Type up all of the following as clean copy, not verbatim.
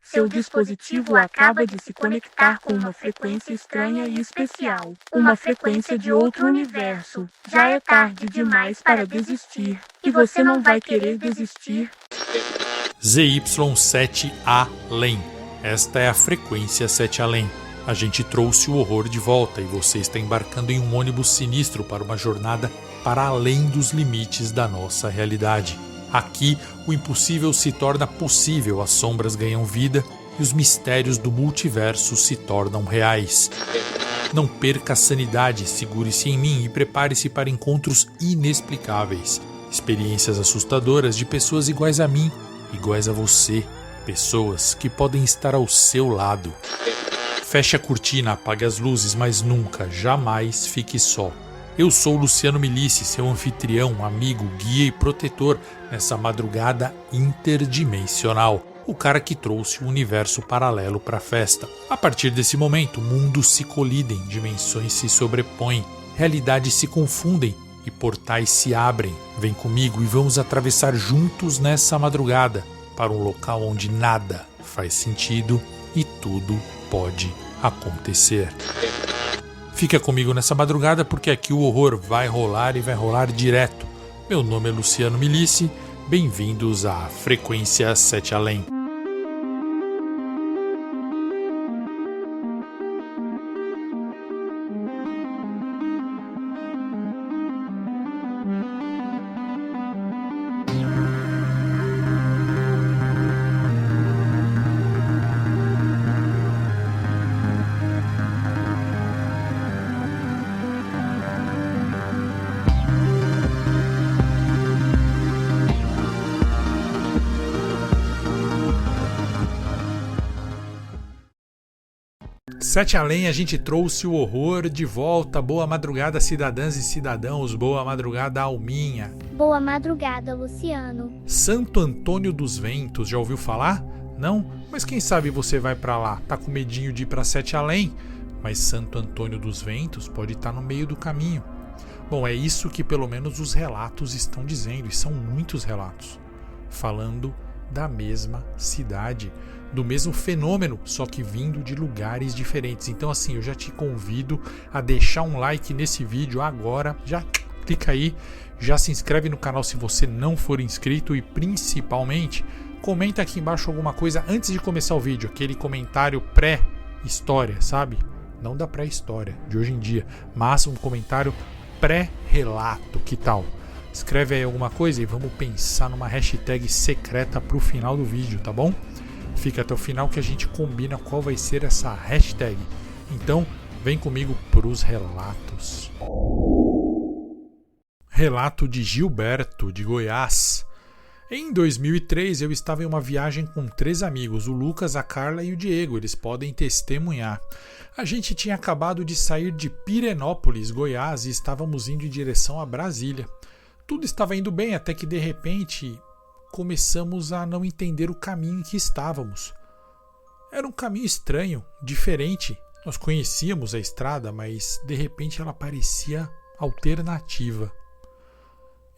Seu dispositivo acaba de se conectar com uma frequência estranha e especial. Uma frequência de outro universo. Já é tarde demais para desistir. E você não vai querer desistir. ZY7 Além. Esta é a frequência 7 Além. A gente trouxe o horror de volta e você está embarcando em um ônibus sinistro para uma jornada para além dos limites da nossa realidade. Aqui, o impossível se torna possível, as sombras ganham vida e os mistérios do multiverso se tornam reais. Não perca a sanidade, segure-se em mim e prepare-se para encontros inexplicáveis. Experiências assustadoras de pessoas iguais a mim, iguais a você, pessoas que podem estar ao seu lado. Feche a cortina, apague as luzes, mas nunca, jamais fique só. Eu sou Luciano Milici, seu anfitrião, amigo, guia e protetor nessa madrugada interdimensional. O cara que trouxe o universo paralelo para a festa. A partir desse momento, mundos se colidem, dimensões se sobrepõem, realidades se confundem e portais se abrem. Vem comigo e vamos atravessar juntos nessa madrugada para um local onde nada faz sentido e tudo pode acontecer. Fica comigo nessa madrugada porque aqui o horror vai rolar e vai rolar direto. Meu nome é Luciano Milici, bem-vindos à Frequência 7 Além. Sete Além, a gente trouxe o horror de volta. Boa madrugada, cidadãs e cidadãos. Boa madrugada, Alminha. Boa madrugada, Luciano. Santo Antônio dos Ventos, já ouviu falar? Não? Mas quem sabe você vai pra lá. Tá com medinho de ir pra Sete Além? Mas Santo Antônio dos Ventos pode estar no meio do caminho. Bom, é isso que pelo menos os relatos estão dizendo, e são muitos relatos, falando da mesma cidade, do mesmo fenômeno, só que vindo de lugares diferentes. Então assim, eu já te convido a deixar um like nesse vídeo agora, já clica aí, já se inscreve no canal se você não for inscrito e principalmente comenta aqui embaixo alguma coisa antes de começar o vídeo, aquele comentário pré-história, sabe? Não da pré-história de hoje em dia, mas um comentário pré-relato, que tal? Escreve aí alguma coisa e vamos pensar numa hashtag secreta pro final do vídeo, tá bom? Fica até o final que a gente combina qual vai ser essa hashtag. Então, vem comigo pros relatos. Relato de Gilberto, de Goiás. Em 2003, eu estava em uma viagem com 3 amigos, o Lucas, a Carla e o Diego. Eles podem testemunhar. A gente tinha acabado de sair de Pirenópolis, Goiás, e estávamos indo em direção a Brasília. Tudo estava indo bem até que, de repente, começamos a não entender o caminho em que estávamos. Era um caminho estranho, diferente. Nós conhecíamos a estrada, mas de repente ela parecia alternativa.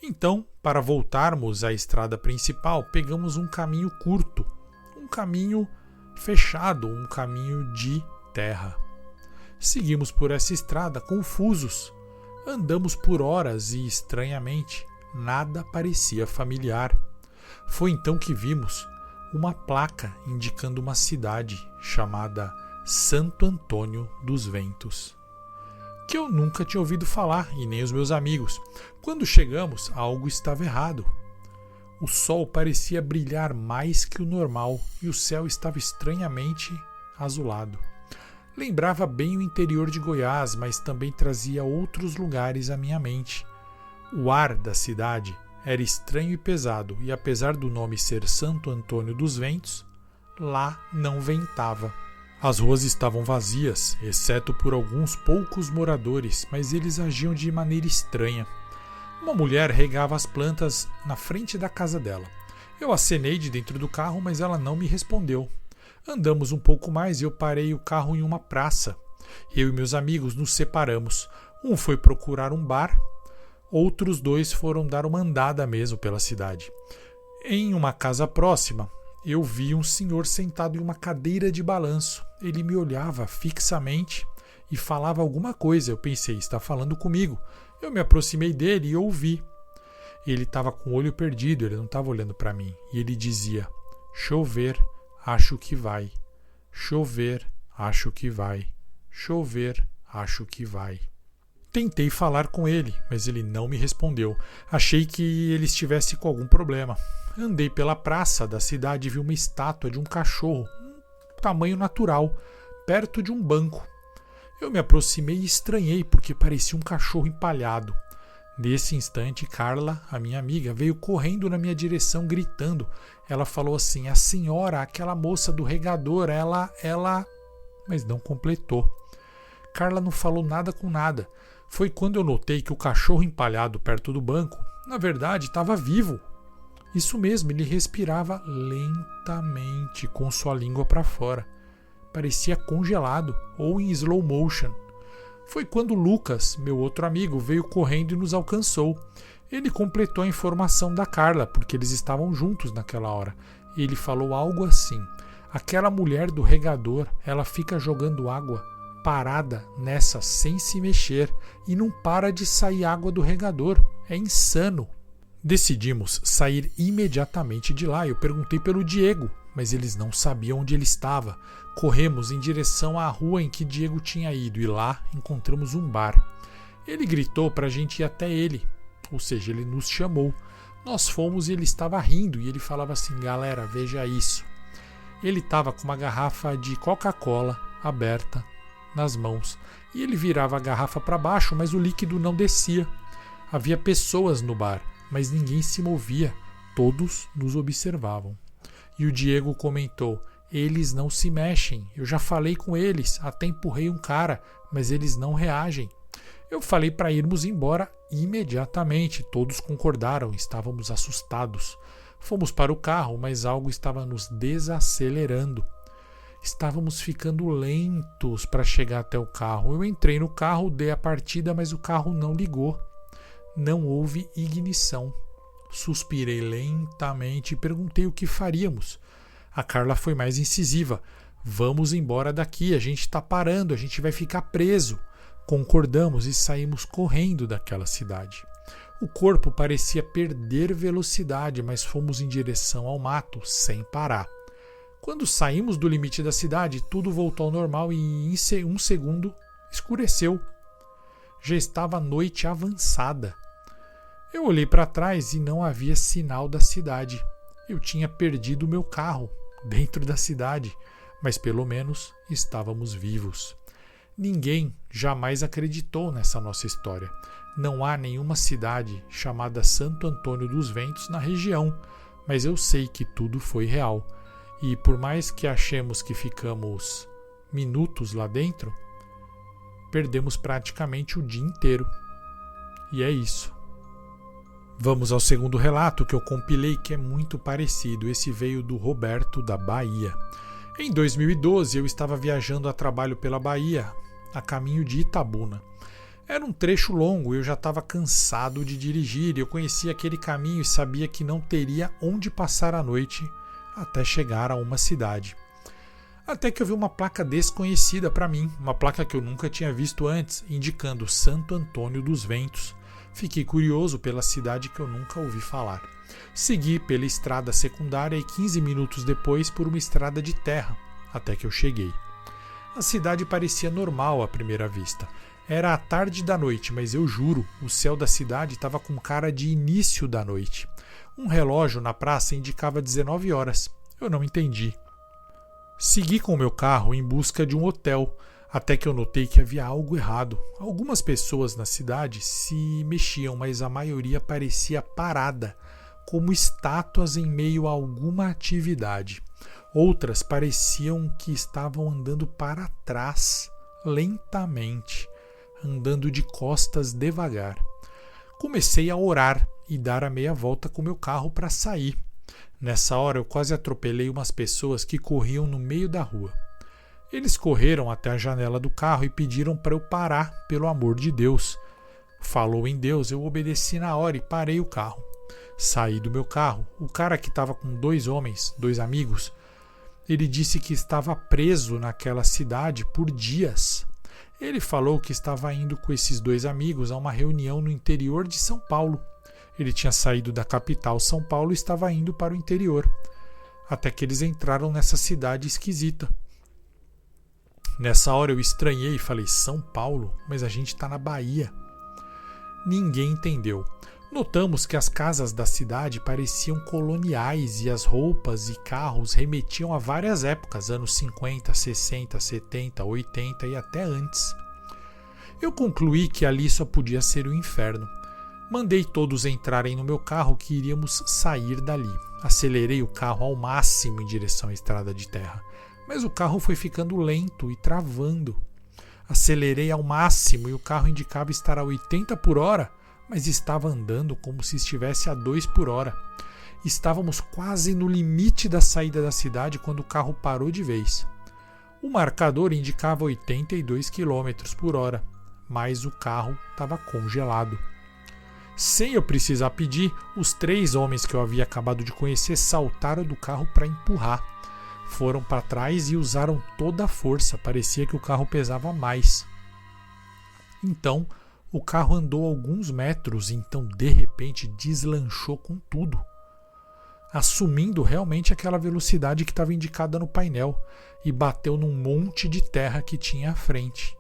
Então, para voltarmos à estrada principal, pegamos um caminho curto, um caminho fechado, um caminho de terra. Seguimos por essa estrada confusos. Andamos por horas e, estranhamente, nada parecia familiar. Foi então que vimos uma placa indicando uma cidade chamada Santo Antônio dos Ventos, que eu nunca tinha ouvido falar e nem os meus amigos. Quando chegamos, algo estava errado. O sol parecia brilhar mais que o normal e o céu estava estranhamente azulado. Lembrava bem o interior de Goiás, mas também trazia outros lugares à minha mente. O ar da cidade era estranho e pesado, e apesar do nome ser Santo Antônio dos Ventos, lá não ventava. As ruas estavam vazias, exceto por alguns poucos moradores, mas eles agiam de maneira estranha. Uma mulher regava as plantas na frente da casa dela. Eu acenei de dentro do carro, mas ela não me respondeu. Andamos um pouco mais e eu parei o carro em uma praça. Eu e meus amigos nos separamos. Um foi procurar um bar, Outros 2 foram dar uma andada mesmo pela cidade. Em uma casa próxima, eu vi um senhor sentado em uma cadeira de balanço. Ele me olhava fixamente e falava alguma coisa. Eu pensei, está falando comigo. Eu me aproximei dele e ouvi. Ele estava com o olho perdido, ele não estava olhando para mim. E ele dizia: chover, acho que vai. Chover, acho que vai. Chover, acho que vai. Tentei falar com ele, mas ele não me respondeu. Achei que ele estivesse com algum problema. Andei pela praça da cidade e vi uma estátua de um cachorro, um tamanho natural, perto de um banco. Eu me aproximei e estranhei, porque parecia um cachorro empalhado. Nesse instante, Carla, a minha amiga, veio correndo na minha direção, gritando. Ela falou assim: a senhora, aquela moça do regador, ela... Mas não completou. Carla não falou nada com nada. Foi quando eu notei que o cachorro empalhado perto do banco, na verdade, estava vivo. Isso mesmo, ele respirava lentamente, com sua língua para fora. Parecia congelado ou em slow motion. Foi quando Lucas, meu outro amigo, veio correndo e nos alcançou. Ele completou a informação da Carla, porque eles estavam juntos naquela hora. Ele falou algo assim: aquela mulher do regador, ela fica jogando água parada nessa sem se mexer e não para de sair água do regador. É insano. Decidimos sair imediatamente de lá. Eu perguntei pelo Diego, mas eles não sabiam onde ele estava. Corremos em direção à rua em que Diego tinha ido e lá encontramos um bar. Ele gritou para a gente ir até ele, ou seja, ele nos chamou. Nós fomos e ele estava rindo e ele falava assim: galera, veja isso. Ele estava com uma garrafa de Coca-Cola aberta nas mãos e ele virava a garrafa para baixo, mas o líquido não descia. Havia pessoas no bar, mas ninguém se movia, todos nos observavam. E o Diego comentou: eles não se mexem, eu já falei com eles, até empurrei um cara, mas eles não reagem. Eu falei para irmos embora imediatamente, todos concordaram, estávamos assustados. Fomos para o carro, mas algo estava nos desacelerando. Estávamos ficando lentos para chegar até o carro. Eu entrei no carro, dei a partida, mas o carro não ligou. Não houve ignição. Suspirei lentamente e perguntei o que faríamos. A Carla foi mais incisiva. Vamos embora daqui, a gente está parando, a gente vai ficar preso. Concordamos e saímos correndo daquela cidade. O corpo parecia perder velocidade, mas fomos em direção ao mato, sem parar. Quando saímos do limite da cidade, tudo voltou ao normal e em um segundo escureceu. Já estava noite avançada. Eu olhei para trás e não havia sinal da cidade. Eu tinha perdido o meu carro dentro da cidade, mas pelo menos estávamos vivos. Ninguém jamais acreditou nessa nossa história. Não há nenhuma cidade chamada Santo Antônio dos Ventos na região, mas eu sei que tudo foi real. E por mais que achemos que ficamos minutos lá dentro, perdemos praticamente o dia inteiro. E é isso. Vamos ao segundo relato que eu compilei, que é muito parecido. Esse veio do Roberto, da Bahia. Em 2012, eu estava viajando a trabalho pela Bahia, a caminho de Itabuna. Era um trecho longo e eu já estava cansado de dirigir. Eu conhecia aquele caminho e sabia que não teria onde passar a noite até chegar a uma cidade. Até que eu vi uma placa desconhecida para mim, uma placa que eu nunca tinha visto antes, indicando Santo Antônio dos Ventos. Fiquei curioso pela cidade que eu nunca ouvi falar. Segui pela estrada secundária e 15 minutos depois por uma estrada de terra, até que eu cheguei. A cidade parecia normal à primeira vista. Era a tarde da noite, mas eu juro, o céu da cidade estava com cara de início da noite. Um relógio na praça indicava 19 horas. Eu não entendi. Segui com o meu carro em busca de um hotel, até que eu notei que havia algo errado. Algumas pessoas na cidade se mexiam, mas a maioria parecia parada, como estátuas em meio a alguma atividade. Outras pareciam que estavam andando para trás, lentamente, andando de costas devagar. Comecei a orar e dar a meia volta com meu carro para sair. Nessa hora eu quase atropelei umas pessoas que corriam no meio da rua. Eles correram até a janela do carro e pediram para eu parar, pelo amor de Deus. Falou em Deus, eu obedeci na hora e parei o carro. Saí do meu carro. O cara que estava com 2 homens, 2 amigos, ele disse que estava preso naquela cidade por dias. Ele falou que estava indo com esses 2 amigos a uma reunião no interior de São Paulo. Ele tinha saído da capital, São Paulo, e estava indo para o interior. Até que eles entraram nessa cidade esquisita. Nessa hora eu estranhei e falei, São Paulo? Mas a gente está na Bahia. Ninguém entendeu. Notamos que as casas da cidade pareciam coloniais e as roupas e carros remetiam a várias épocas, anos 50, 60, 70, 80 e até antes. Eu concluí que ali só podia ser o inferno. Mandei todos entrarem no meu carro que iríamos sair dali. Acelerei o carro ao máximo em direção à estrada de terra, mas o carro foi ficando lento e travando. Acelerei ao máximo e o carro indicava estar a 80 por hora, mas estava andando como se estivesse a 2 por hora. Estávamos quase no limite da saída da cidade quando o carro parou de vez. O marcador indicava 82 km por hora, mas o carro estava congelado. Sem eu precisar pedir, os 3 homens que eu havia acabado de conhecer saltaram do carro para empurrar. Foram para trás e usaram toda a força, parecia que o carro pesava mais. Então, o carro andou alguns metros e então, de repente, deslanchou com tudo, assumindo realmente aquela velocidade que estava indicada no painel e bateu num monte de terra que tinha à frente.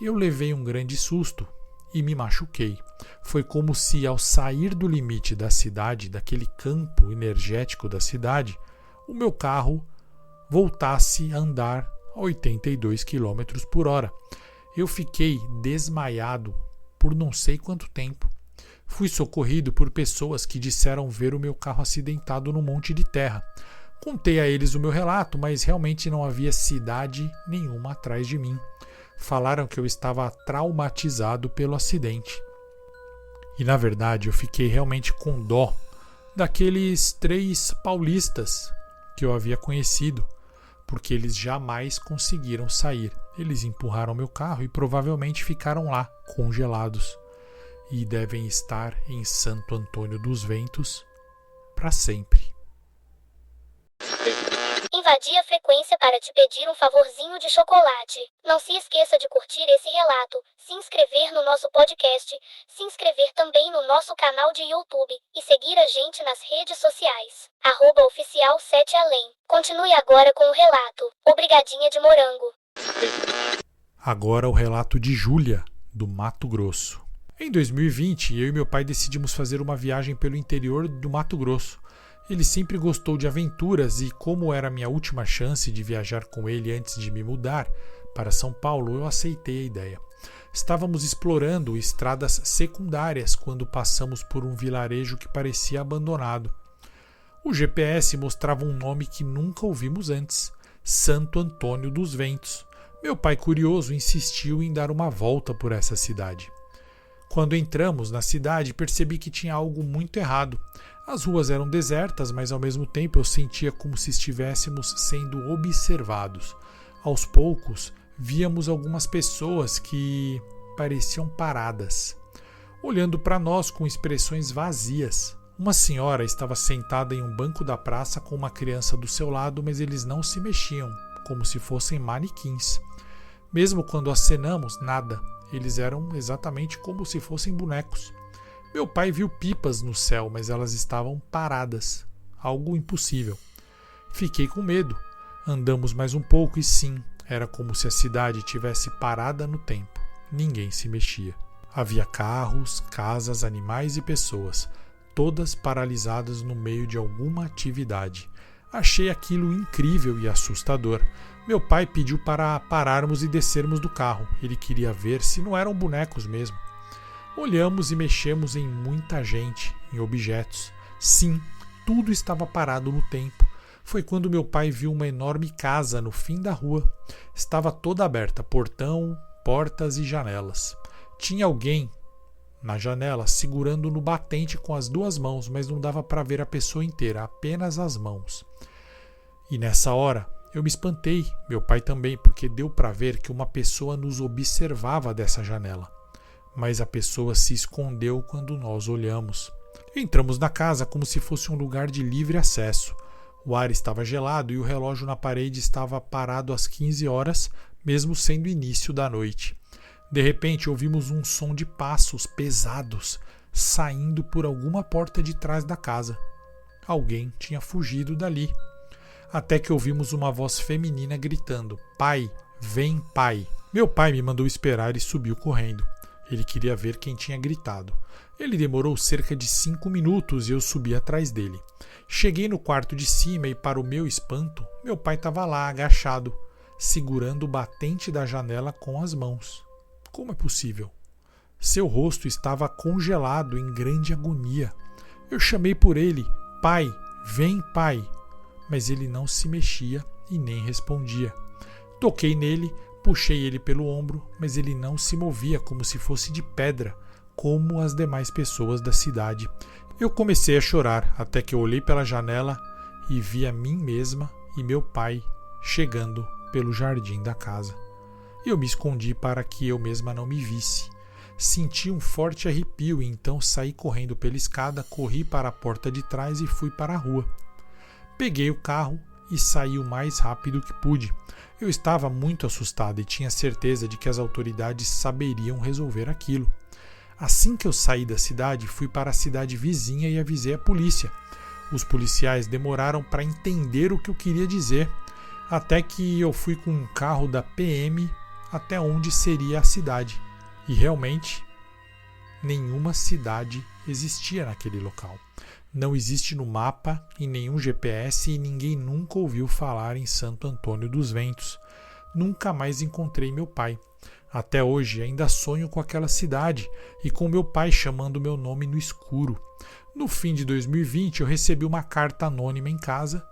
Eu levei um grande susto e me machuquei. Foi como se, ao sair do limite da cidade, daquele campo energético da cidade, o meu carro voltasse a andar a 82 km por hora. Eu fiquei desmaiado por não sei quanto tempo. Fui socorrido por pessoas que disseram ver o meu carro acidentado no monte de terra. Contei a eles o meu relato, mas realmente não havia cidade nenhuma atrás de mim. Falaram que eu estava traumatizado pelo acidente. E na verdade eu fiquei realmente com dó daqueles 3 paulistas que eu havia conhecido, porque eles jamais conseguiram sair. Eles empurraram meu carro e provavelmente ficaram lá, congelados, e devem estar em Santo Antônio dos Ventos para sempre. Invadi a frequência para te pedir um favorzinho de chocolate. Não se esqueça de curtir esse relato, se inscrever no nosso podcast, se inscrever também no nosso canal de YouTube e seguir a gente nas redes sociais. @oficial7além. Continue agora com o relato. Obrigadinha de morango. Agora o relato de Júlia, do Mato Grosso. Em 2020, eu e meu pai decidimos fazer uma viagem pelo interior do Mato Grosso. Ele sempre gostou de aventuras e, como era a minha última chance de viajar com ele antes de me mudar para São Paulo, eu aceitei a ideia. Estávamos explorando estradas secundárias quando passamos por um vilarejo que parecia abandonado. O GPS mostrava um nome que nunca ouvimos antes: Santo Antônio dos Ventos. Meu pai, curioso, insistiu em dar uma volta por essa cidade. Quando entramos na cidade, percebi que tinha algo muito errado. As ruas eram desertas, mas ao mesmo tempo eu sentia como se estivéssemos sendo observados. Aos poucos, víamos algumas pessoas que pareciam paradas, olhando para nós com expressões vazias. Uma senhora estava sentada em um banco da praça com uma criança do seu lado, mas eles não se mexiam, como se fossem manequins. Mesmo quando acenamos, nada. Eles eram exatamente como se fossem bonecos. Meu pai viu pipas no céu, mas elas estavam paradas. Algo impossível. Fiquei com medo. Andamos mais um pouco e sim, era como se a cidade tivesse parada no tempo. Ninguém se mexia. Havia carros, casas, animais e pessoas, todas paralisadas no meio de alguma atividade. Achei aquilo incrível e assustador. Meu pai pediu para pararmos e descermos do carro. Ele queria ver se não eram bonecos mesmo. Olhamos e mexemos em muita gente, em objetos. Sim, tudo estava parado no tempo. Foi quando meu pai viu uma enorme casa no fim da rua. Estava toda aberta, portão, portas e janelas. Tinha alguém na janela segurando no batente com as 2 mãos, mas não dava para ver a pessoa inteira, apenas as mãos. E nessa hora eu me espantei, meu pai também, porque deu para ver que uma pessoa nos observava dessa janela. mas a pessoa se escondeu quando nós olhamos. Entramos na casa como se fosse um lugar de livre acesso. O ar estava gelado e o relógio na parede estava parado às 15 horas, mesmo sendo início da noite. De repente, ouvimos um som de passos pesados saindo por alguma porta de trás da casa. Alguém tinha fugido dali. Até que ouvimos uma voz feminina gritando: "Pai, vem, pai!" Meu pai me mandou esperar e subiu correndo. Ele queria ver quem tinha gritado. Ele demorou cerca de 5 minutos e eu subi atrás dele. Cheguei no quarto de cima e, para o meu espanto, meu pai estava lá, agachado, segurando o batente da janela com as mãos. Como é possível? Seu rosto estava congelado em grande agonia. Eu chamei por ele: "Pai, vem, pai!" Mas ele não se mexia e nem respondia. Toquei nele, puxei ele pelo ombro, mas ele não se movia, como se fosse de pedra, como as demais pessoas da cidade. Eu comecei a chorar, até que eu olhei pela janela e vi a mim mesma e meu pai chegando pelo jardim da casa. Eu me escondi para que eu mesma não me visse. Senti um forte arrepio e então saí correndo pela escada, corri para a porta de trás e fui para a rua. Peguei o carro e saí o mais rápido que pude. Eu estava muito assustada e tinha certeza de que as autoridades saberiam resolver aquilo. Assim que eu saí da cidade, fui para a cidade vizinha e avisei a polícia. Os policiais demoraram para entender o que eu queria dizer, até que eu fui com um carro da PM até onde seria a cidade. E realmente, nenhuma cidade existia naquele local. Não existe no mapa, em nenhum GPS, e ninguém nunca ouviu falar em Santo Antônio dos Ventos. Nunca mais encontrei meu pai. Até hoje ainda sonho com aquela cidade e com meu pai chamando meu nome no escuro. No fim de 2020 eu recebi uma carta anônima em casa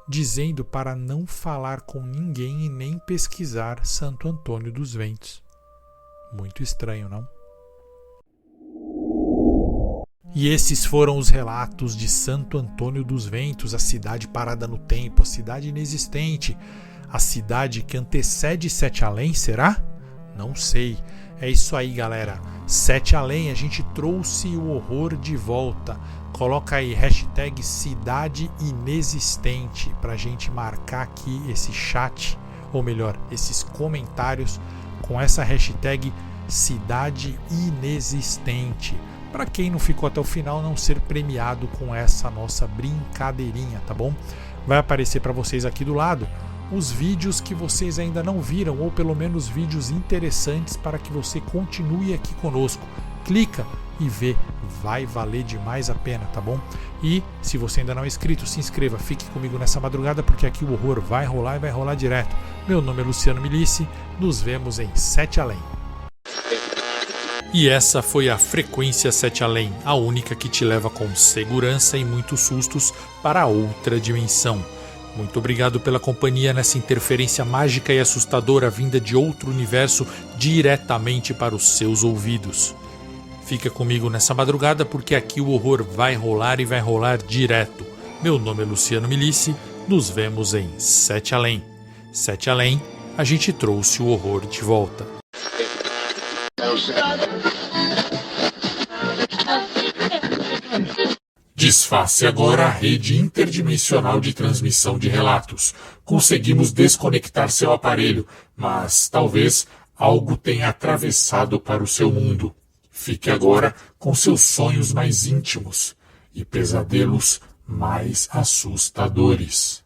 dizendo para não falar com ninguém e nem pesquisar Santo Antônio dos Ventos. Muito estranho, não? E esses foram os relatos de Santo Antônio dos Ventos, a cidade parada no tempo, a cidade inexistente, a cidade que antecede Sete Além, será? Não sei. É isso aí, galera. Sete Além, a gente trouxe o horror de volta. Coloca aí hashtag cidade inexistente pra gente marcar aqui esse chat, ou melhor, esses comentários com essa hashtag cidade inexistente. Para quem não ficou até o final, não ser premiado com essa nossa brincadeirinha, tá bom? Vai aparecer para vocês aqui do lado os vídeos que vocês ainda não viram, ou pelo menos vídeos interessantes para que você continue aqui conosco. Clica e vê, vai valer demais a pena, tá bom? E se você ainda não é inscrito, se inscreva, fique comigo nessa madrugada, porque aqui o horror vai rolar e vai rolar direto. Meu nome é Luciano Milici, nos vemos em Sete Além. E essa foi a Frequência Sete Além, a única que te leva com segurança e muitos sustos para outra dimensão. Muito obrigado pela companhia nessa interferência mágica e assustadora vinda de outro universo diretamente para os seus ouvidos. Fica comigo nessa madrugada porque aqui o horror vai rolar e vai rolar direto. Meu nome é Luciano Milici, nos vemos em Sete Além. Sete Além, a gente trouxe o horror de volta. Desface agora a rede interdimensional de transmissão de relatos. Conseguimos desconectar seu aparelho, mas talvez algo tenha atravessado para o seu mundo. Fique agora com seus sonhos mais íntimos e pesadelos mais assustadores.